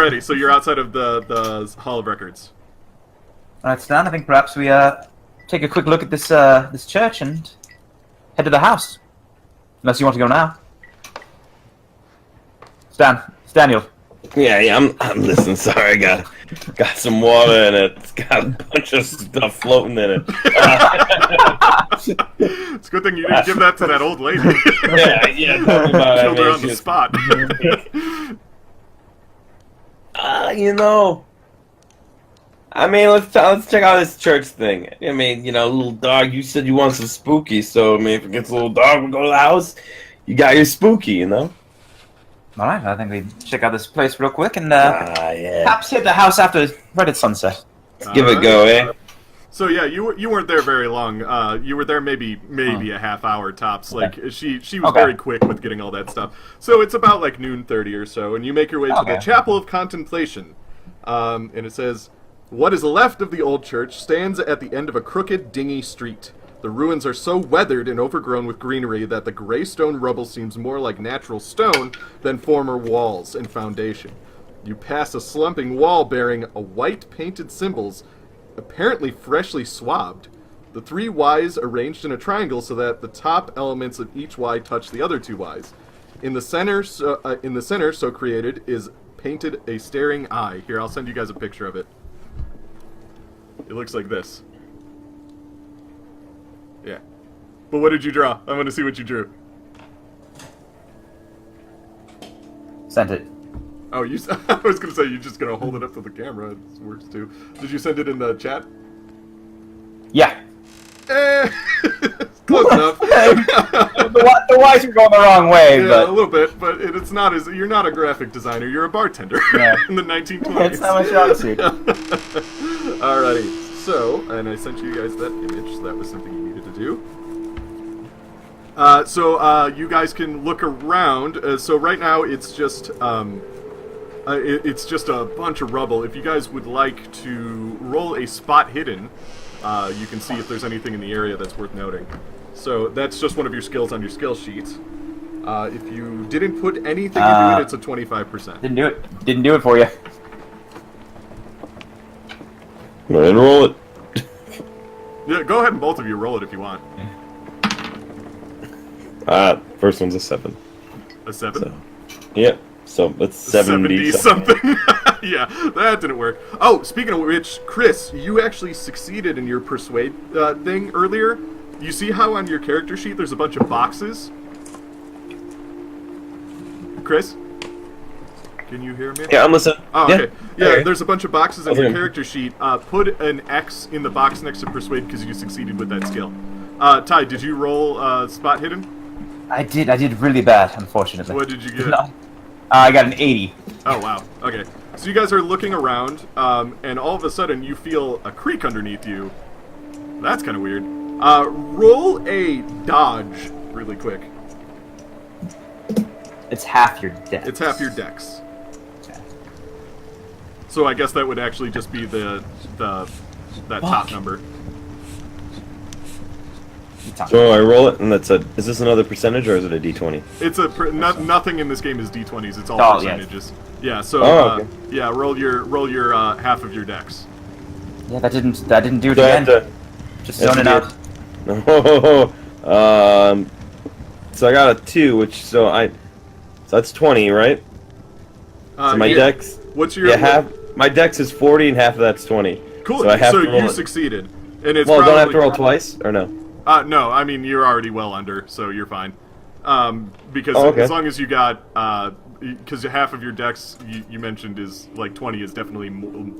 Alrighty, so you're outside of the Hall of Records. Alright, Stan, I think perhaps we take a quick look at this this church and head to the house. Unless you want to go now. Daniel. Yeah, I'm listening. Sorry, I got some water in it. It's got a bunch of stuff floating in it. It's a good thing you didn't give that to that old lady. yeah. Talking about Killed her on the spot. I mean, let's check out this church thing. I mean, little dog. You said you want some spooky, so I mean, if it gets a little dog, we'll go to the house. You got your spooky, Alright, I think we check out this place real quick and yeah. perhaps hit the house right at sunset. Let's give it a go, eh? So yeah, you weren't there very long. You were there maybe a half hour tops. Like she was very quick with getting all that stuff. So it's about like noon 30 or so, and you make your way to the Chapel of Contemplation. And it says, "What is left of the old church stands at the end of a crooked, dingy street. The ruins are so weathered and overgrown with greenery that the gray stone rubble seems more like natural stone than former walls and foundation. You pass a slumping wall bearing a white painted symbols, apparently freshly swabbed. The 3 Ys arranged in a triangle so that the top elements of each Y touch the other 2 Ys. In the center, so created, is painted a staring eye." Here, I'll send you guys a picture of it. It looks like this. Yeah. But what did you draw? I want to see what you drew. Sent it. Oh, I was going to say you're just going to hold it up to the camera. It works too. Did you send it in the chat? Yeah. Close enough. the Y's are going the wrong way, yeah, but... a little bit, but it's not as... You're not a graphic designer, you're a bartender in the 1920s. It's not much honesty. Alrighty. So, and I sent you guys that image, so that was something you needed to do. You guys can look around. So right now it's just it's just a bunch of rubble. If you guys would like to roll a spot hidden, you can see if there's anything in the area that's worth noting. So that's just one of your skills on your skill sheet. If you didn't put anything into it, it's a 25%. Didn't do it for you. Go ahead and roll it. Yeah, go ahead and both of you roll it if you want. First one's a 7. A 7? So, yeah, so it's 70 something. Yeah, that didn't work. Oh, speaking of which, Chris, you actually succeeded in your persuade thing earlier. You see how on your character sheet there's a bunch of boxes? Chris? Can you hear me? Yeah, I'm listening. Oh, okay. Yeah, okay. There's a bunch of boxes on your character sheet. Put an X in the box next to Persuade because you succeeded with that skill. Ty, did you roll Spot Hidden? I did really bad, unfortunately. What did you get? I got an 80. Oh, wow. Okay. So you guys are looking around, and all of a sudden you feel a creak underneath you. That's kind of weird. Roll a dodge really quick. It's half your dex. It's half your dex. So I guess that would actually just be that top number. So I roll it, and that's is this another percentage, or is it a d20? It's nothing in this game is d20s. It's all percentages. Yeah. So okay. yeah, roll your half of your dex. Yeah, that didn't do it again. Just zone it out. No. So I got a 2, so that's 20, right? So my dex. What's your My dex is 40, and half of that's 20. Cool. So you succeeded, and it's don't I have to roll twice, or no? No, I mean you're already well under, so you're fine. Because as long as you got, because half of your dex you mentioned is like 20 is definitely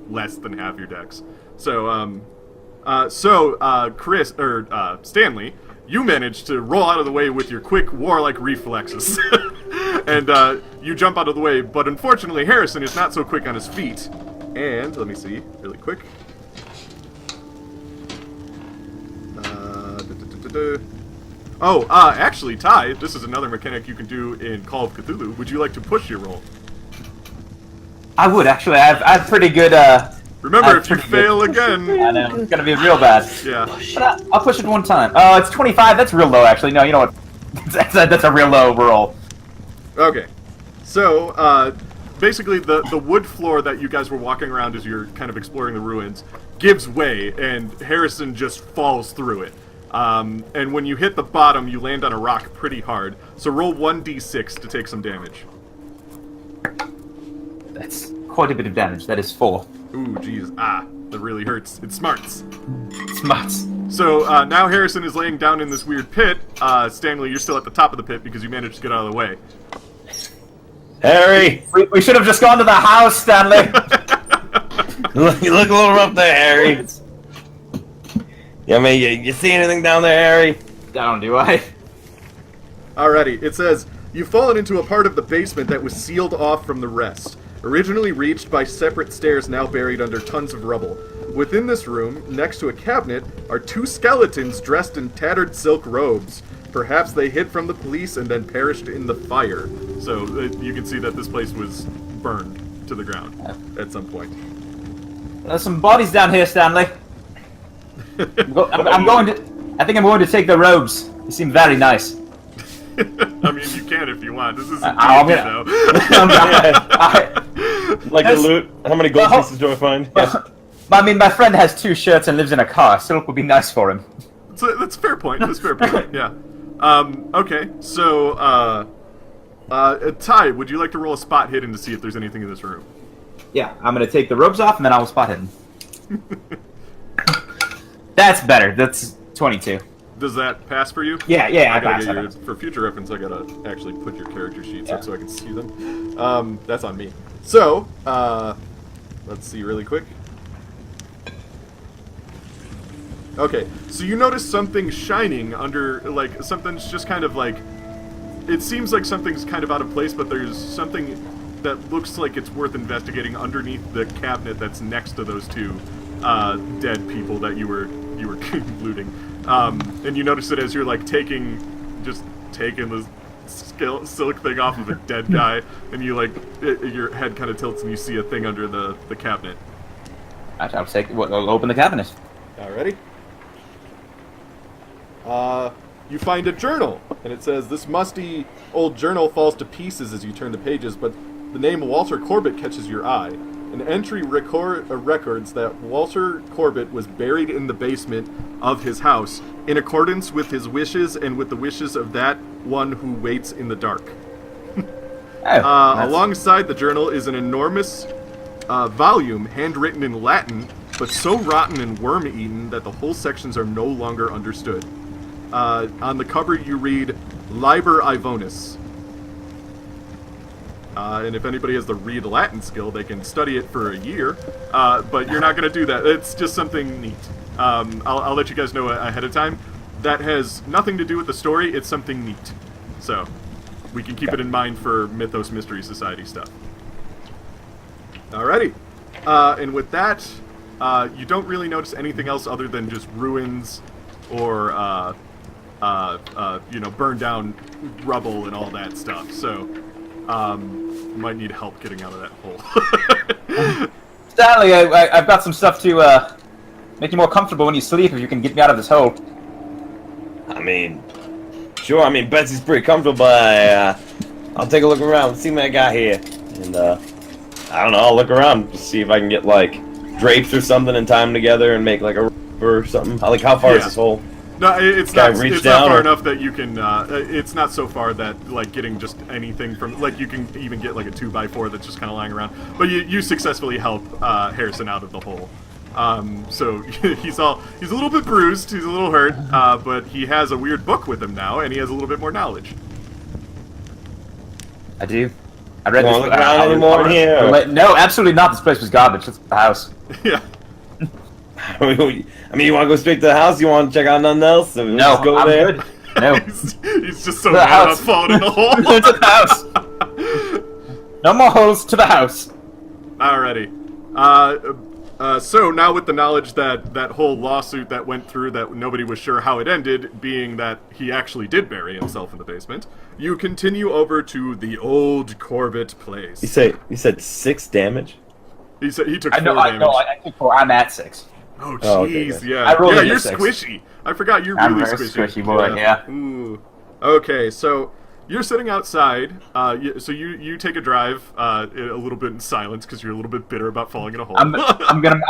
less than half your dex. So Chris or Stanley, you managed to roll out of the way with your quick warlike reflexes, and you jump out of the way. But unfortunately, Harrison is not so quick on his feet. And let me see really quick. Actually, Ty, this is another mechanic you can do in Call of Cthulhu. Would you like to push your roll? I would, actually. I have pretty good, Remember, if you fail again... I know, it's gonna be real bad. Yeah. But I'll push it one time. Oh, it's 25, that's real low, actually. No, you know what? That's a real low roll. Okay. So, basically the wood floor that you guys were walking around as you're kind of exploring the ruins gives way, and Harrison just falls through it. And when you hit the bottom, you land on a rock pretty hard. So roll 1d6 to take some damage. That's quite a bit of damage. That is 4. Ooh, jeez. That really hurts. It smarts. Smarts. So now Harrison is laying down in this weird pit. Stanley, you're still at the top of the pit because you managed to get out of the way. Harry! We should have just gone to the house, Stanley! You look a little rough there, Harry. Yeah, I mean, you see anything down there, Harry? Down, do I? Alrighty, it says, you've fallen into a part of the basement that was sealed off from the rest. Originally reached by separate stairs now buried under tons of rubble. Within this room, next to a cabinet, are 2 skeletons dressed in tattered silk robes. Perhaps they hid from the police and then perished in the fire. So you can see that this place was burned to the ground at some point. There's some bodies down here, Stanley. I think I'm going to take the robes. They seem very nice. I mean, you can if you want. This isn't D&D, though. Like the loot? How many gold pieces do I find? I mean, my friend has 2 shirts and lives in a car. Silk would be nice for him. That's a fair point. That's a fair point. Yeah. Okay. So, Ty, would you like to roll a spot hidden to see if there's anything in this room? Yeah, I'm going to take the robes off and then I will spot hidden. That's better. That's 22. Does that pass for you? Yeah, I gotta pass. For future reference, I gotta actually put your character sheets up so I can see them. That's on me. So, let's see really quick. Okay, so you notice something shining under, like, something's just kind of like, it seems like something's kind of out of place, but there's something that looks like it's worth investigating underneath the cabinet that's next to those 2 dead people that you were looting. And you notice it as you're like taking the silk thing off of a dead guy, and you like your head kind of tilts and you see a thing under the cabinet. I'll open the cabinet. Alrighty. You find a journal, and it says, this musty old journal falls to pieces as you turn the pages, but the name Walter Corbett catches your eye. An entry records that Walter Corbett was buried in the basement of his house, in accordance with his wishes and with the wishes of that one who waits in the dark. Alongside the journal is an enormous volume, handwritten in Latin, but so rotten and worm-eaten that the whole sections are no longer understood. On the cover you read, Liber Ivonis. And if anybody has the read Latin skill, they can study it for a year, but you're not going to do that. It's just something neat. I'll let you guys know ahead of time. That has nothing to do with the story, it's something neat. So, we can keep it in mind for Mythos Mystery Society stuff. Alrighty. And with that, you don't really notice anything else other than just ruins or, burned down rubble and all that stuff. So, you might need help getting out of that hole. Stanley, I've got some stuff to make you more comfortable when you sleep if you can get me out of this hole. I mean, sure. I mean, Betsy's pretty comfortable, but I'll take a look around, see what I got here, and I don't know. I'll look around to see if I can get like drapes or something and tie them together and make like a rope or something. Like, how far is this hole? No, it's not far enough that you can, it's not so far that, like, getting just anything from, like, you can even get, like, a 2x4 that's just kind of lying around. But you successfully help Harrison out of the hole. So he's a little bit bruised, he's a little hurt, but he has a weird book with him now, and he has a little bit more knowledge. I do. I read this. Look around anymore here? No, absolutely not. This place was garbage. It's the house. Yeah. I mean, you want to go straight to the house? You want to check out nothing else? So no, just go I'm there? good. No. he's just so mad about falling in the hole. To the house. No more holes, to the house. Alrighty. So now with the knowledge that that whole lawsuit that went through, that nobody was sure how it ended, being that he actually did bury himself in the basement, you continue over to the old Corbett place. You said 6 damage? He said he took 4 damage. No, I took 4. I'm at 6. Oh, jeez, okay. yeah. Yeah, you're 6. squishy. I forgot you're I'm really very squishy. squishy boy, yeah. Ooh. Okay, so you're sitting outside. So you take a drive, a little bit in silence because you're a little bit bitter about falling in a hole. I'm gonna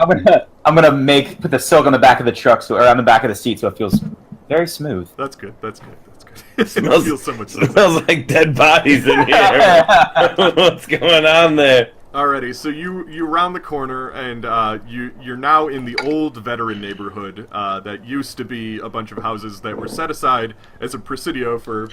put the silk on the back of the truck, or on the back of the seat, so it feels very smooth. That's good. That's good. That's good. It feels so much better. Smells like dead bodies in here. What's going on there? Alrighty, so you round the corner, and you're now in the old veteran neighborhood that used to be a bunch of houses that were set aside as a presidio for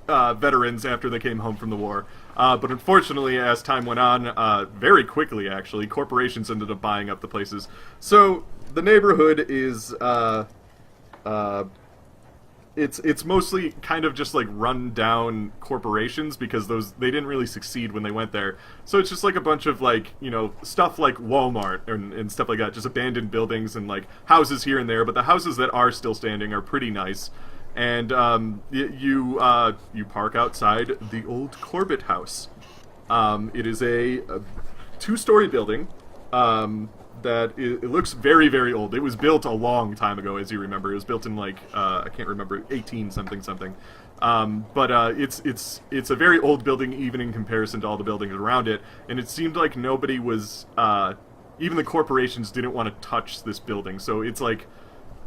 veterans after they came home from the war. But unfortunately, as time went on, very quickly actually, corporations ended up buying up the places. So the neighborhood is it's mostly kind of just like run down corporations because they didn't really succeed when they went there. So it's just like a bunch of like, you know, stuff like Walmart and stuff like that, just abandoned buildings and like houses here and there. But the houses that are still standing are pretty nice. And you park outside the old Corbett house. It is a 2-story building. That it looks very, very old. It was built a long time ago, as you remember. It was built in like I can't remember, 18 something. But it's a very old building, even in comparison to all the buildings around it. And it seemed like nobody was, even the corporations didn't want to touch this building. So it's like,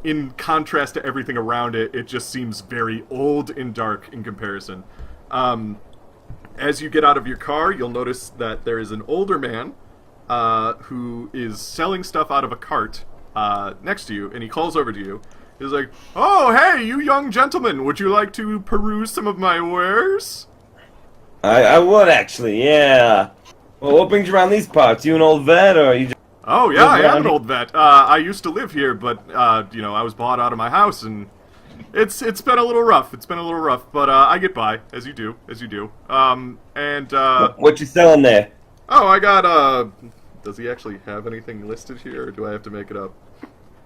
in contrast to everything around it, it just seems very old and dark in comparison. As you get out of your car, you'll notice that there is an older man who is selling stuff out of a cart next to you, and he calls over to you. He's like, "Oh, hey, you young gentlemen, would you like to peruse some of my wares?" I would actually, yeah. Well, what brings you around these parts? You an old vet, or are you just... Oh, yeah, I am an old vet. I used to live here, but, you know, I was bought out of my house, and it's been a little rough. It's been a little rough, but I get by, as you do. What you selling there? Oh, I got, does he actually have anything listed here, or do I have to make it up?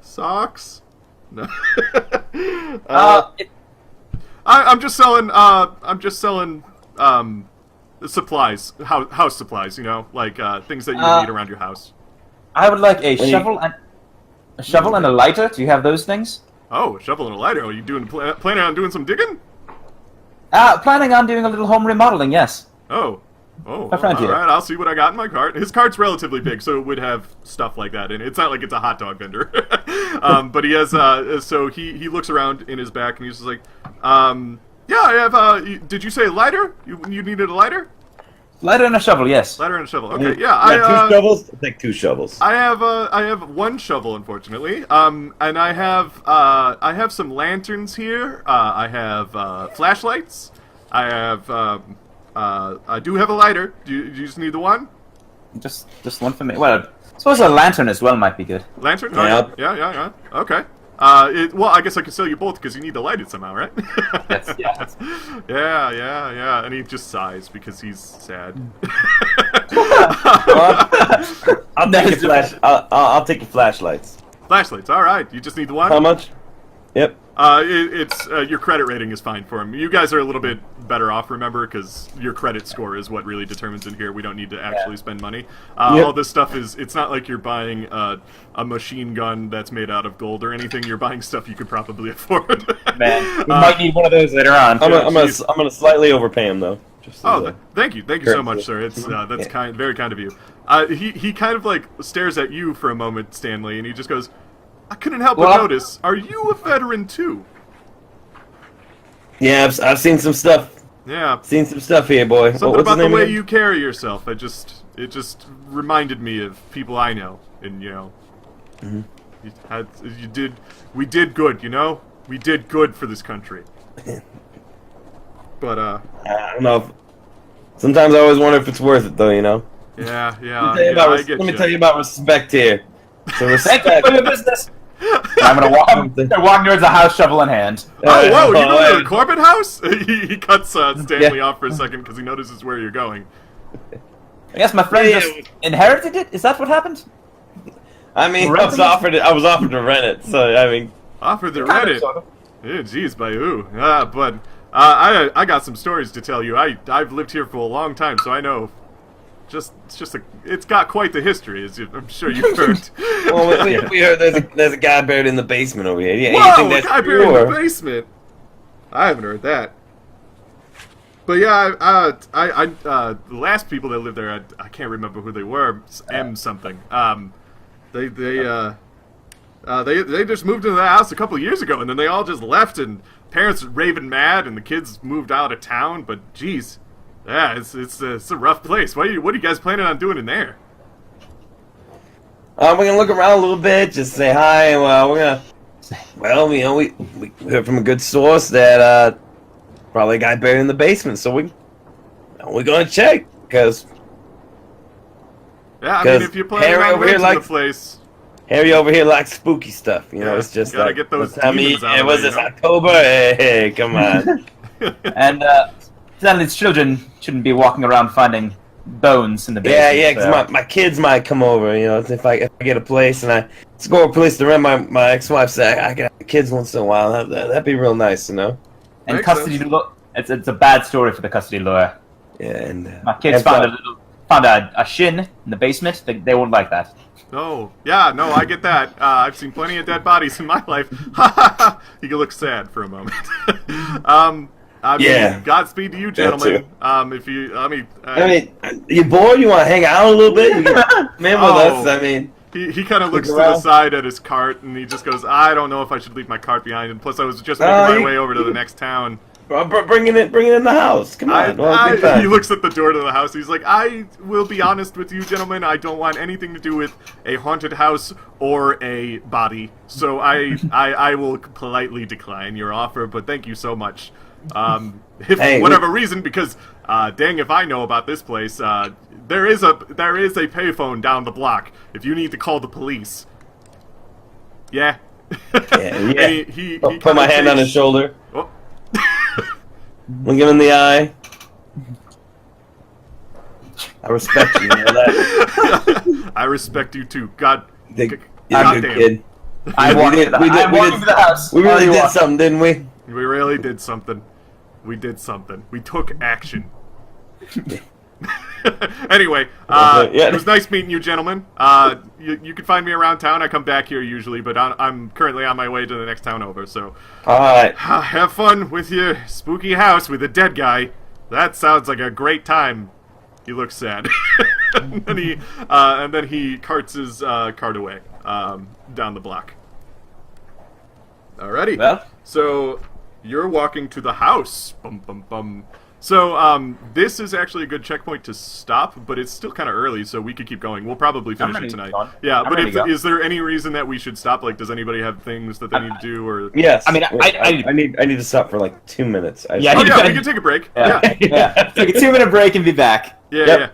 Socks? No. I'm just selling house supplies, you know, like, things that you would need around your house. I would like a shovel and a lighter. Do you have those things? Oh, a shovel and a lighter. Are you planning on doing some digging? Planning on doing a little home remodeling, yes. Oh, all right, I'll see what I got in my cart. His cart's relatively big, so it would have stuff like that in it. It's not like it's a hot dog vendor. But he has, so he looks around in his back, and he's just like, yeah, I have, did you say a lighter? You needed a lighter? Lighter and a shovel, yes. Lighter and a shovel. Okay, yeah. 2 shovels? I'll take 2 shovels. I have 1 shovel, unfortunately. And I have some lanterns here. I have flashlights. I have I do have a lighter. Do you just need the one? Just one for me. Well, I suppose a lantern as well might be good. Lantern? Yeah. Yeah. Okay. Well, I guess I could sell you both because you need to light it somehow, right? Yeah. Yeah. And he just sighs because he's sad. I'll take your flashlights. Flashlights, all right. You just need the one? How much? Yep. It's your credit rating is fine for him. You guys are a little bit better off, remember, because your credit score is what really determines in here. We don't need to actually spend money. Yep. All this stuff it's not like you're buying a machine gun that's made out of gold or anything. You're buying stuff you could probably afford. Man, we might need one of those later on. I'm gonna slightly overpay him though. Thank you so much, sir. It's that's very kind of you. He kind of like stares at you for a moment, Stanley, and he just goes, "I couldn't help but notice. Are you a veteran too?" Yeah, I've seen some stuff. Yeah, seen some stuff here, boy. Something about the way you carry yourself. It just reminded me of people I know, and you know, we did good, you know, we did good for this country. But I don't know. Sometimes I always wonder if it's worth it, though. You know. Yeah. Let me tell you about respect here. So respect for your business. I'm gonna walk towards the house, shovel in hand. Oh, whoa! You know the Corbett house? he cuts Stanley off for a second because he notices where you're going. I guess my friend just inherited it. Is that what happened? I mean, I was offered to rent it. So I mean, offered to rent it. Yeah, geez, by who? But I got some stories to tell you. I've lived here for a long time, so I know. It's got quite the history, as I'm sure you've heard. Well, we heard there's a guy buried in the basement over here. Whoa, a guy buried in the basement? I haven't heard that. But yeah, the last people that lived there, I can't remember who they were. M something. They just moved into the house a couple of years ago, and then they all just left, and parents were raving mad, and the kids moved out of town. But geez, yeah, it's a rough place. What are you guys planning on doing in there? We're gonna look around a little bit, just say hi. Well, you know, we heard from a good source that probably a guy buried in the basement, so we're gonna check because. Yeah, I mean, if you're planning on renting the place. Harry over here likes spooky stuff, you know. It's just gotta like, get those demons out it was this October. Hey, come on. And Stanley's children shouldn't be walking around finding bones in the basement. Yeah, because my kids might come over, you know. If I get a place and I score a place to rent, my ex-wife said I can have the kids once in a while. That'd be real nice, you know. And Makes custody, it's a bad story for the custody lawyer. Yeah, and My kids found a shin in the basement. They won't like that. Oh, yeah, no, I get that. I've seen plenty of dead bodies in my life. You can look sad for a moment. I mean, Godspeed to you, gentlemen. You bored? You want to hang out a little bit? You can come in with us. I mean, he kind of looks to the side at his cart, and he just goes, "I don't know if I should leave my cart behind." And plus, I was just making my way over to the next town. Bring it in the house. Come on. He looks at the door to the house. He's like, I will be honest with you, gentlemen. I don't want anything to do with a haunted house or a body. So I will politely decline your offer, but thank you so much. If for whatever reason, because dang if I know about this place, there is a payphone down the block if you need to call the police. Yeah. Yeah. he put my hand on his shoulder. Oh. Look him in the eye. I respect you. You know that? I respect you too. God You're a damn. good kid. I'm walking to the house. We really did something, didn't we? We really did something. We did something. We took action. Anyway, it was nice meeting you, gentlemen. You can find me around town. I come back here usually, but I'm currently on my way to the next town over. So, all right. Have fun with your spooky house with a dead guy. That sounds like a great time. He looks sad, and then he carts his cart away down the block. Alrighty. Well, so you're walking to the house. Bum bum bum. So, this is actually a good checkpoint to stop, but it's still kind of early, so we could keep going. We'll probably finish it tonight. Yeah, but is there any reason that we should stop? Like, does anybody have things that they need to do, or? Yes. I mean, I need to stop for like 2 minutes. We can take a break. Yeah. Take a 2-minute break and be back. Yeah.